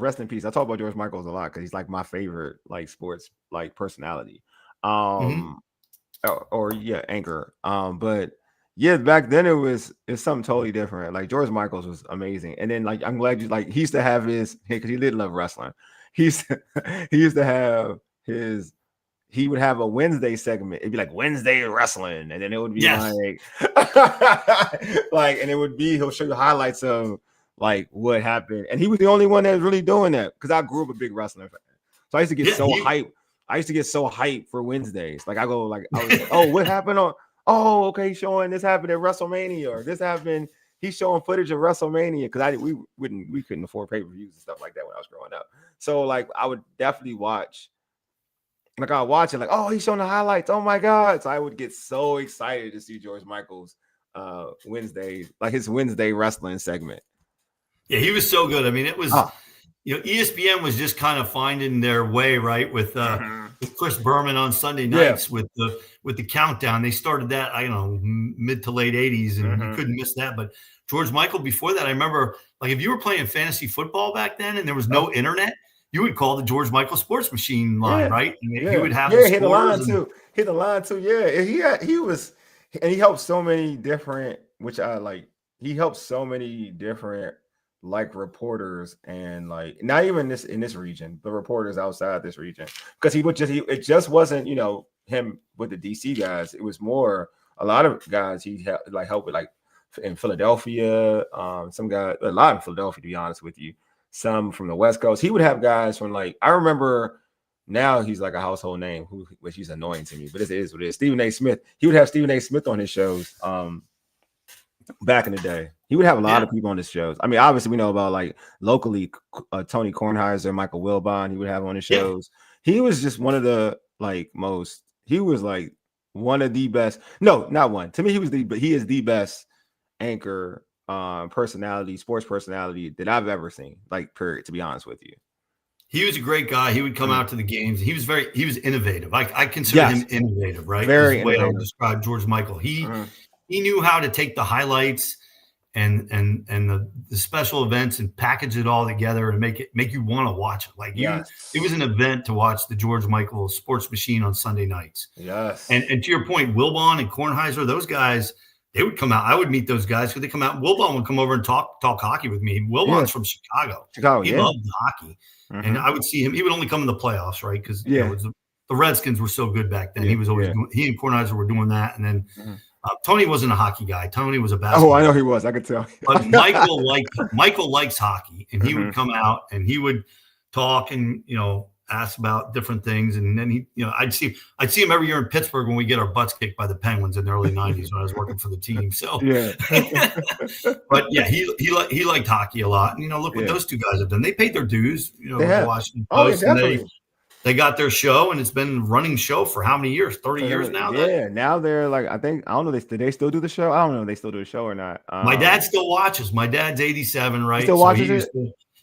rest in peace. I talk about George Michaels a lot because he's like my favorite sports personality. Anchor. But back then it's something totally different. Like George Michaels was amazing. And then I'm glad he used to have his, because he did love wrestling. He used to have he would have a Wednesday segment. It'd be like Wednesday wrestling, and then it would be and it would be, he'll show you highlights of what happened. And he was the only one that was really doing that, because I grew up a big wrestling fan. So I used to get hyped. I used to get so hyped for Wednesdays. I go I was what happened on? Oh, okay, showing this happened at WrestleMania, or this happened. He's showing footage of WrestleMania, because we couldn't afford pay-per-views and stuff like that when I was growing up. So I would definitely watch. I'd watch it he's showing the highlights. Oh my God. So I would get so excited to see George Michael's Wednesday, his Wednesday wrestling segment. Yeah, he was so good. I mean, it was ESPN was just kind of finding their way, right? With Chris Berman on Sunday nights with the countdown. They started that, mid to late 80s, and you couldn't miss that. But George Michael, before that, I remember if you were playing fantasy football back then and there was no internet, you would call the George Michael sports machine line, right? And he would have hit the line too. Hit the line too. Yeah, he helped so many different, which I like. He helped so many different reporters, and not even in this region, but reporters outside this region, because it just wasn't him with the DC guys. It was more a lot of guys he helped with in Philadelphia. Some guys, a lot in Philadelphia, to be honest with you. Some from the West Coast. He would have guys from I remember, now he's a household name, which he's annoying to me, but it is what it is. Stephen A. Smith. He would have Stephen A. Smith on his shows back in the day. He would have a lot of people on his shows. I mean, obviously we know about locally Tony Kornheiser, Michael Wilbon, he would have on his shows. He was just one of the he was one of the best. No, not one. To me, he is the best anchor sports personality that I've ever seen, period, to be honest with you. He was a great guy. He would come out to the games. He was innovative. I consider him innovative, right? Very That's the way I would describe George Michael. He knew how to take the highlights and the special events and package it all together and make you want to watch it. It was an event to watch the George Michael sports machine on Sunday nights. Yes. And to your point, Wilbon and Kornheiser, those guys, they would come out. I would meet those guys because they come out. Wilbon would come over and talk hockey with me. Wilbon's from Chicago. He loved hockey. And I would see him. He would only come in the playoffs, right? Because the Redskins were so good back then. He was always he and Kornheiser were doing that. And then Tony wasn't a hockey guy. Tony was a Oh, basketball I know guy. he was. I could tell. But Michael likes hockey, and he would come out and he would talk and ask about different things. And then he, I'd see him every year in Pittsburgh when we get our butts kicked by the Penguins in the early '90s when I was working for the team. So Yeah. but yeah, he liked hockey a lot. And look what those two guys have done. They paid their dues. The Washington Post, and they got their show, and it's been a running show for how many years? 30 years now? Yeah, now they're like, I don't know, do they still do the show? I don't know if they still do the show or not. My dad still watches. My dad's 87, right? He still watches it?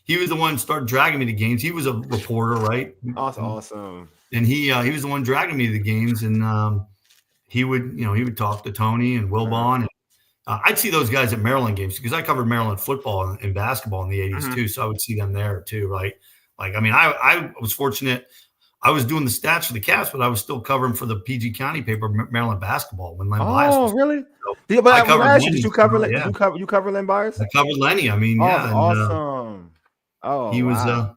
He was the one who started dragging me to games. He was a reporter, right? Awesome. And he was the one dragging me to the games, and he would talk to Tony and Wilbon. And I'd see those guys at Maryland games because I covered Maryland football and basketball in the 80s too, so I would see them there too, right? Like, I mean, I was fortunate. I was doing the stats for the Caps, but I was still covering for the PG County paper, Maryland basketball when Len Bias was. Oh, really? So yeah, but I covered Lenny. Did you cover Len Bias? I covered Lenny. I mean, yeah. Awesome. He was,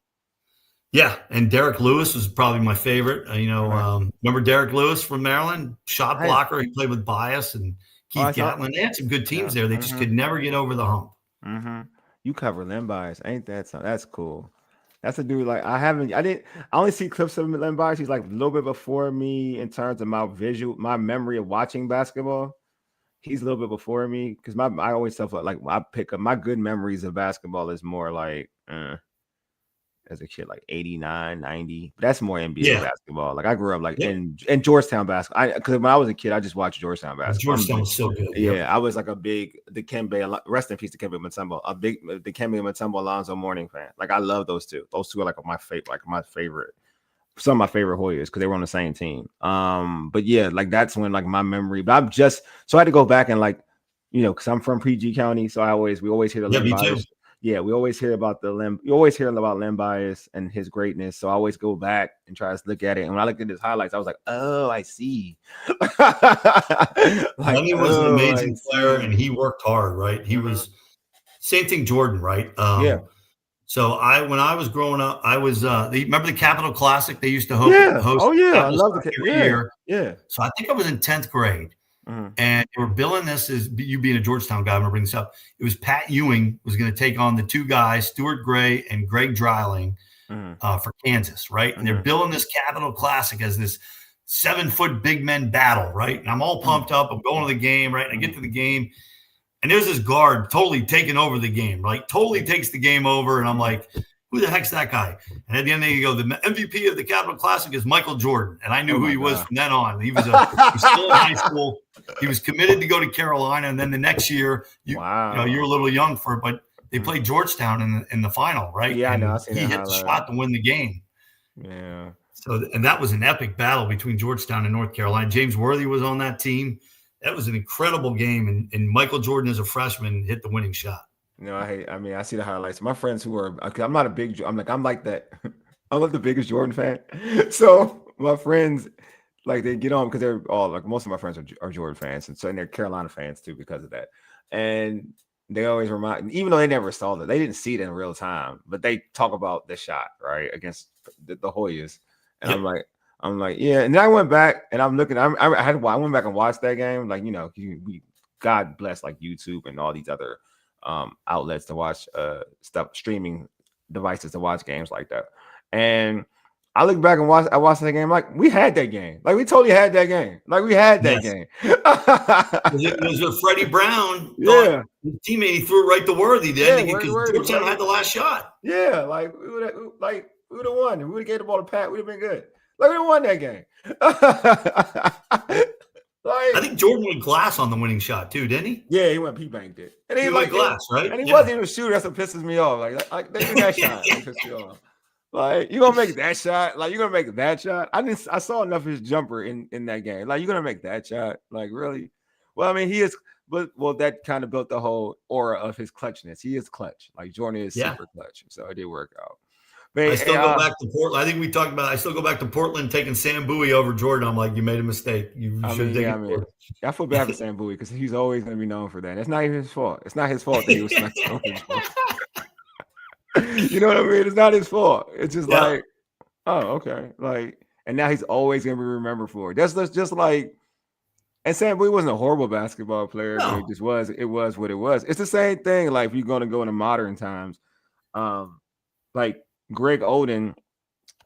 and Derek Lewis was probably my favorite. Remember Derek Lewis from Maryland? Shot blocker. He played with Bias and Keith Gatlin. They had some good teams there. They just could never get over the hump. Mm-hmm. You cover Len Bias. Ain't that something? That's cool. That's a dude like I only see clips of Len Bias. He's like a little bit before me in terms of my memory of watching basketball. He's a little bit before me because I always stuff like I pick up my good memories of basketball is more like as a kid, like 89, 90. But that's more NBA basketball. Like I grew up like in Georgetown basketball. Because when I was a kid, I just watched Georgetown basketball. Georgetown was so good. Yeah, I was like a big Dikembe, rest in peace Dikembe Mutombo, a big Dikembe Mutombo Alonzo Mourning fan. Like I love those two. Those two are like my favorite. Some of my favorite Hoyas because they were on the same team. But yeah, like that's when like my memory. But so I had to go back and like, because I'm from PG County, so we always hear the Len Bias. Yeah, we always hear about you always hear about Len Bias and his greatness. So I always go back and try to look at it. And when I looked at his highlights, I was like, oh, I see. Lenny was an amazing player and he worked hard, right? He was same thing, Jordan, right? So when I was growing up, I was remember the Capital Classic they used to host? Oh yeah, I love the year. Yeah. So I think I was in 10th grade. And they were billing this as you being a Georgetown guy. I'm gonna bring this up. It was Pat Ewing was going to take on the two guys, Stuart Gray and Greg Dreiling, for Kansas, right? And they're billing this Capital Classic as this 7-foot big men battle, right? And I'm all pumped up. I'm going to the game, right? And I get to the game, and there's this guard totally taking over the game, right? Totally takes the game over, and I'm like, who the heck's that guy? And at the end, they go, the MVP of the Capital Classic is Michael Jordan. And I knew who he was from then on. He was still in high school. He was committed to go to Carolina. And then the next year, you're a little young for it, but they played Georgetown in the final, right? Yeah, and I know. He hit the shot to win the game. Yeah. So, and that was an epic battle between Georgetown and North Carolina. James Worthy was on that team. That was an incredible game. And Michael Jordan, as a freshman, hit the winning shot. I see the highlights. My friends I'm not a big, I'm like that. I'm not the biggest Jordan fan. So my friends, like they get on because they're all like most of my friends are Jordan fans. And they're Carolina fans too because of that. And they always remind, even though they never saw it, they didn't see it in real time, but they talk about the shot, right? Against the Hoyas. And I'm like, yeah. And then I went back and I'm looking, I went back and watched that game. Like, God bless like YouTube and all these other outlets to watch stuff, streaming devices to watch games like that. And I look back and watched that game like we had that game. Like we totally had that game. Like we had that game. It was with Freddie Brown. Yeah. His teammate, he threw it right to Worthy then because Georgetown had the last shot. Yeah, like we would have won. We would have gave the ball to Pat. We'd have been good. Like we won that game. I think Jordan went glass on the winning shot too, didn't he? Yeah, he banked it. And he went glass, right? And he wasn't even a shooter. That's what pisses me off. Like they do that shot. It pisses me off. Like you gonna make that shot? Like you're gonna make that shot? I saw enough of his jumper in that game. Like you're gonna make that shot? Like really? Well, I mean, he is. But that kind of built the whole aura of his clutchness. He is clutch. Like Jordan is super clutch. So it did work out. I still go back to Portland. I think we talked about. I still go back to Portland taking Sam Bowie over Jordan. I'm like, you made a mistake. You should take it. I feel bad for Sam Bowie because he's always going to be known for that. It's not even his fault. It's not his fault that he was smacked over. You know what I mean? It's not his fault. It's just like, oh, okay. Like, and now he's always going to be remembered for it. That's just like And Sam Bowie wasn't a horrible basketball player, but No. it was what it was. It's the same thing. Like if you're going to go into modern times, like Greg Oden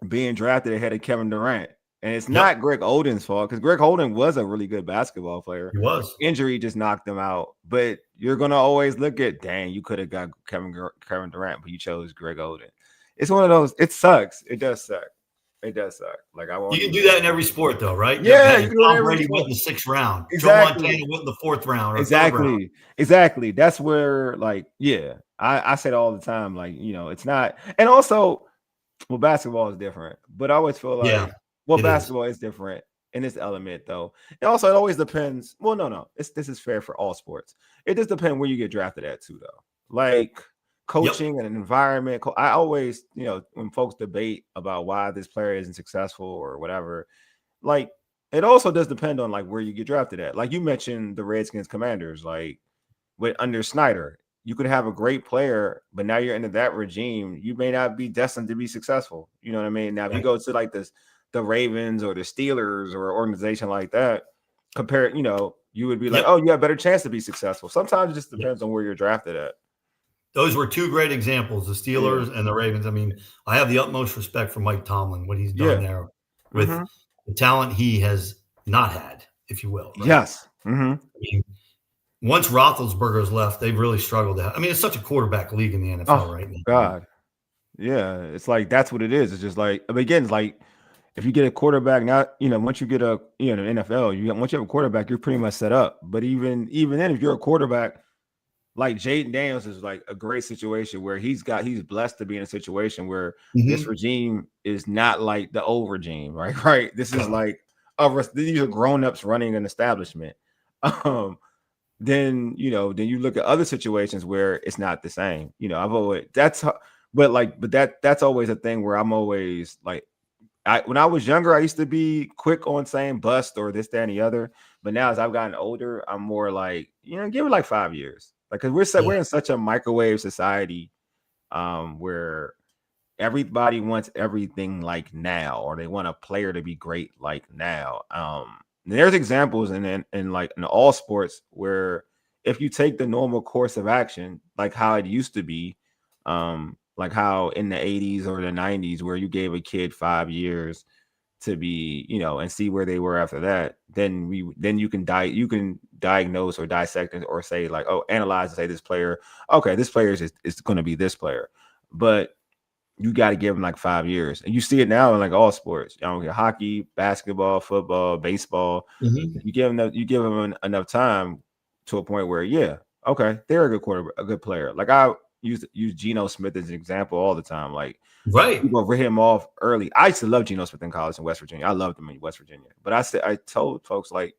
being drafted ahead of Kevin Durant. And it's not Greg Oden's fault because Greg Oden was a really good basketball player. He was. Injury just knocked him out. But you're going to always look at, dang, you could have got Kevin Durant, but you chose Greg Oden. It's one of those. It sucks. It does suck. It does suck. Like I want. You can do that in every sport, though, right? Yeah, you Tom Brady went in the 6th round. Exactly. Joe Montana went in the 4th round. Or Exactly. 3rd round. Exactly. That's where, like, yeah, I say it all the time. Like, it's not. And also, well, basketball is different, but I always feel like, basketball is different in this element, though. And also, it always depends. Well, no, this is fair for all sports. It just depends where you get drafted at, too, though. Like coaching and an environment. I always, when folks debate about why this player isn't successful or whatever, like it also does depend on like where you get drafted at. Like you mentioned the Redskins Commanders, like under Snyder, you could have a great player, but now you're into that regime. You may not be destined to be successful. You know what I mean? Now, if you go to like the Ravens or the Steelers or an organization like that, you would be like, oh, you have a better chance to be successful. Sometimes it just depends on where you're drafted at. Those were 2 great examples, the Steelers and the Ravens. I mean, I have the utmost respect for Mike Tomlin, what he's done there with the talent he has not had, if you will. Right? Yes. I mean, once Roethlisberger's left, they've really struggled. I mean, it's such a quarterback league in the NFL right now. God. Yeah. It's like, that's what it is. It's just like, again, it's like, if you get a quarterback now, once you get NFL, once you have a quarterback, you're pretty much set up. But even then, if you're a quarterback, like Jaden Daniels is like a great situation where he's blessed to be in a situation where this regime is not like the old regime, right? Right. This is like these are grown-ups running an establishment. Then you look at other situations where it's not the same. That's always a thing where I'm always like, when I was younger, I used to be quick on saying bust or this, that, and the other. But now as I've gotten older, I'm more like, give it like 5 years. Like, because we're in such a microwave society where everybody wants everything like now, or they want a player to be great like now. There's examples in all sports where if you take the normal course of action, like how it used to be, like how in the 80s or the 90s where you gave a kid 5 years to be, and see where they were after that, then you can diagnose or dissect it or say like, oh, analyze and say this player is going to be this player. But you got to give them like 5 years. And you see it now in like all sports, hockey, basketball, football, baseball. You give them enough time to a point where, they're a good quarterback, a good player. Like I use Geno Smith as an example all the time. Like, people write him off early. I used to love Geno Smith in college in West Virginia. I loved him in West Virginia. But I told folks like,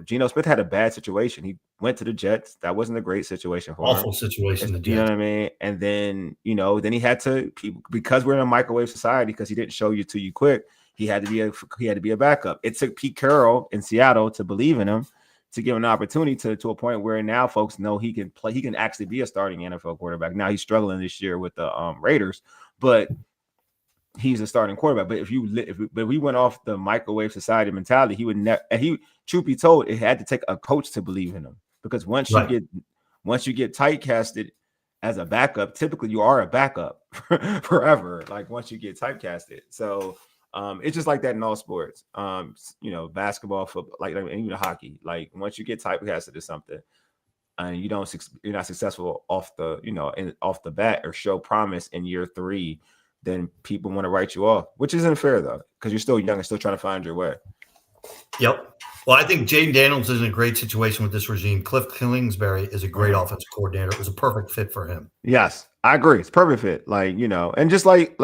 Geno Smith had a bad situation. He went to the Jets. That wasn't a great situation for him. Awful situation. You know what I mean? And then, then he had to, because we're in a microwave society, because he didn't show you to you quick, he had to be a backup. It took Pete Carroll in Seattle to believe in him, to give him an opportunity to a point where now folks know he can play. He can actually be a starting NFL quarterback. Now he's struggling this year with the Raiders, but he's a starting quarterback. But if we went off the microwave society mentality, he would never. And truth be told, it had to take a coach to believe in him, because once you get typecasted as a backup, typically you are a backup forever. Like once you get typecasted, so. It's just like that in all sports. Basketball, football, like even hockey. Like once you get typecasted to something, and you're not successful off the bat or show promise in year 3, then people want to write you off, which isn't fair though, because you're still young and still trying to find your way. Yep. Well, I think Jaden Daniels is in a great situation with this regime. Cliff Kingsbury is a great offensive coordinator. It was a perfect fit for him. Yes, I agree. It's a perfect fit. Like, and just like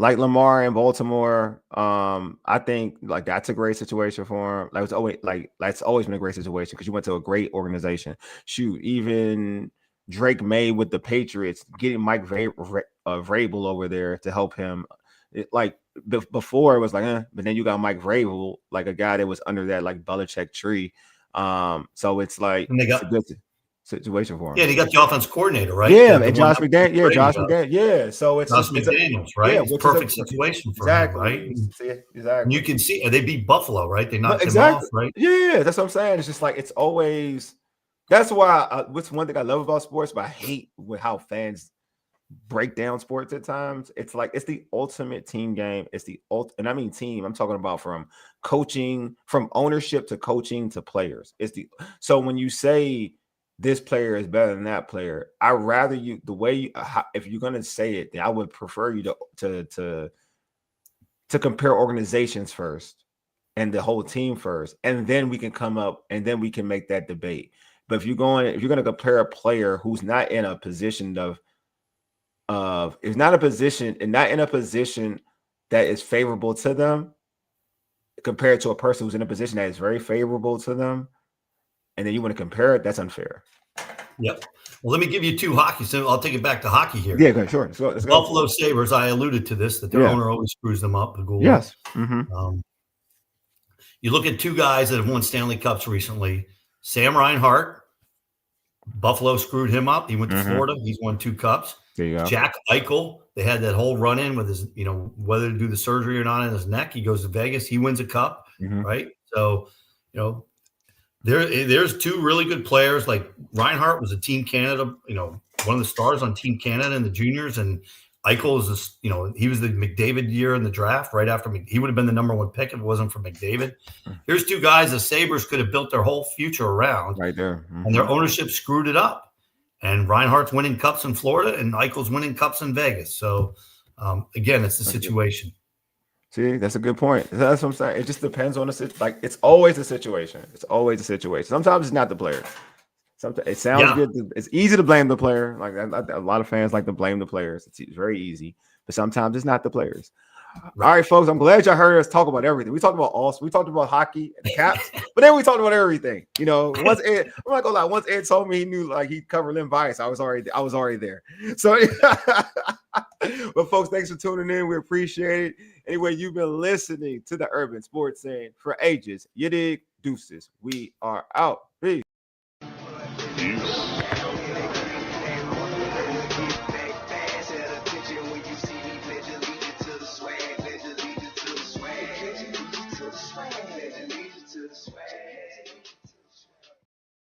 Lamar in Baltimore, I think like that's a great situation for him. That's always been a great situation because you went to a great organization. Shoot, even Drake May with the Patriots, getting Mike Vrabel over there to help him. Before it was like, but then you got Mike Vrabel, like a guy that was under that like Belichick tree. So it's like situation for him. Yeah, and he got the offense coordinator, right? Yeah, the and one Josh that was McDaniels. Yeah, great, Josh McDaniels. Yeah, so it's Josh McDaniels, right? Yeah, It's which perfect is situation for him, exactly. right? And See, exactly. you can see they beat Buffalo, right? They No, knocked him off, exactly. right? Yeah, that's what I'm saying. It's just like it's always. That's why. What's one thing I love about sports, but I hate with how fans break down sports at times. It's like it's the ultimate team game. It's the and I mean team. I'm talking about from coaching, from ownership to coaching to players. So when you say this player is better than that player, I rather you the way you, if you're gonna say it, then I would prefer you to compare organizations first and the whole team first, and then we can come up and then we can make that debate. But if you're going to compare a player who's not in a position is not in a position that is favorable to them compared to a person who's in a position that is very favorable to them, and then you want to compare it, that's unfair. Yep. Well, let me give you two hockey. So I'll take it back to hockey here. Yeah, sure. Let's go. Buffalo Sabres, I alluded to this, that their owner always screws them up. Yes. You look at two guys that have won Stanley Cups recently. Sam Reinhart, Buffalo screwed him up. He went to Florida. He's won 2 cups. There you go. Jack Eichel, they had that whole run-in with his, whether to do the surgery or not in his neck. He goes to Vegas. He wins a cup, right? So, there's 2 really good players. Like Reinhart was a Team Canada, one of the stars on Team Canada in the juniors, and Eichel is, he was the McDavid year in the draft right after he would have been the number 1 pick if it wasn't for McDavid. Here's 2 guys the Sabres could have built their whole future around right there, and their ownership screwed it up. And Reinhardt's winning cups in Florida, and Eichel's winning cups in Vegas. So again, it's the situation. See, that's a good point. That's what I'm saying. It just depends on it's always a situation. It's always a situation. Sometimes it's not the player. Sometimes it sounds good. It's easy to blame the player. Like a lot of fans like to blame the players. It's very easy, but sometimes it's not the players. Right. All right, folks. I'm glad y'all heard us talk about everything. We talked about we talked about hockey and the Caps, but then we talked about everything. Once Ed, I'm not gonna lie. Once Ed told me he knew he'd cover Lim Bias, I was already there. So, but folks, thanks for tuning in. We appreciate it. Anyway, you've been listening to the Urban Sports Scene for ages. You dig? Deuces. We are out. Peace.